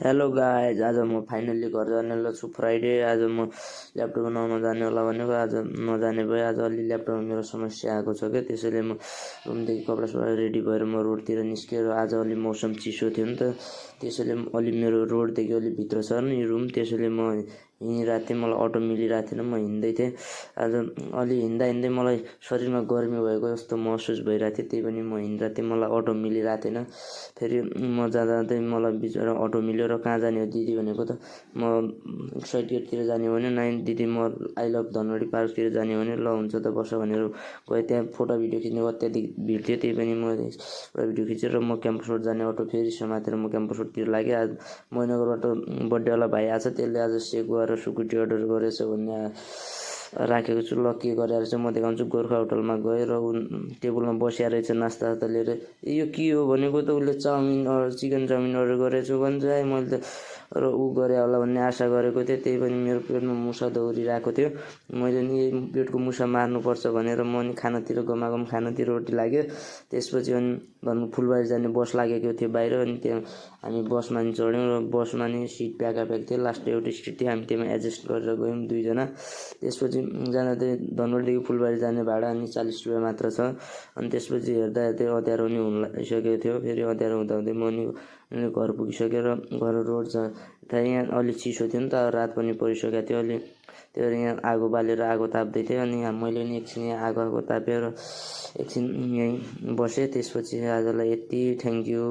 Hello guys, आज म finally घर जानेवाला छु। फ्राइडे आज म ल्यापटप बनाउन जानेवाला भनेको आज नजाने भए। आज अलि ल्यापटपमा मेरो समस्या आएको छ क्या, त्यसैले म रुमदेखि कपडा रेडी भएर म रोडतिर निस्केर आज अलि मौसम चिसो थियो नि त, त्यसैले अलि मेरो रोडदेखि अलि भित्र छ नि रुम, त्यसैले म हिँडिरहेको थिएँ। मलाई अटो मिलिरहेको थिएन, म हिँड्दै थिएँ। आज अलि हिँड्दा हिँड्दै मलाई शरीरमा गर्मी भएको जस्तो महसुस भइरहेको थियो, त्यही पनि म हिँडिरहेको थिएँ। मलाई अटो मिलिरहेको थिएन। फेरि म जाँदै मलाई बिचरा अटो मिल्यो र कहाँ जाने हो दिदी भनेको त म साइड गेटतिर जाने हो भने, नाइन दिदी म आई लभ धनगढी पार्कतिर जाने हो भने ल हुन्छ त बस भनेर गएँ। त्यहाँ फोटो भिडियो खिच्ने अत्याधिक भिड थियो, त्यही पनि म फोटो भिडियो खिचेर म क्याम्पस रोड जाने अटो फेरि समातेर म क्याम्पस रोडतिर लागेँ। आज मैनगरबाट बर्थडेवाला भाइ आएको छ, त्यसले आज सेक गरेर सुकुटी अर्डर गरेछ भन्ने राखेको छु। ल के गरेर चाहिँ म देखाउँछु। गोर्खा होटलमा गएर ऊ टेबलमा बसिया रहेछ नास्ता लिएर। यो के हो भनेको त उसले चिकन चाउमिन अर्डर गरेछु भन्छ। मैले त र ऊ गरे होला भन्ने आशा गरेको थिएँ, त्यही पनि मेरो पेटमा मुसा दौडिरहेको थियो। मैले नि पेटको मुसा मार्नुपर्छ भनेर म नि खानातिर गमागम खानातिर रोटी लाग्यो। त्यसपछि अनि भन्नु फुलबारी जाने बस लागेको थियो बाहिर, अनि त्यहाँ हामी बसमा नि चढ्यौँ र बसमा नि सिट प्याकाप्याक थियो। लास्ट एउटै सिट थियो, हामी त्यहीमा एडजस्ट गरेर गयौँ दुईजना। त्यसपछि जाँदा चाहिँ धनगढीदेखि फुलबारी जाने भाडा अनि 40 रुपियाँ मात्र छ। अनि त्यसपछि हेर्दा अँध्यारो नि हुन लागिसकेको थियो। फेरि अँध्यारो हुँदाहुँदै म नि घर पुगिसकेर घर रोड यहाँ अलि चिसो थियो नि त, रात पनि परिसकेको थियो अलि। त्यो यहाँ आगो बालेर आगो ताप्दै थियो। अनि मैले नि एकछिन यहाँ आगो तापेर एकछिन यहीँ बसेँ। त्यसपछि आजलाई यति, थ्याङ्क यू।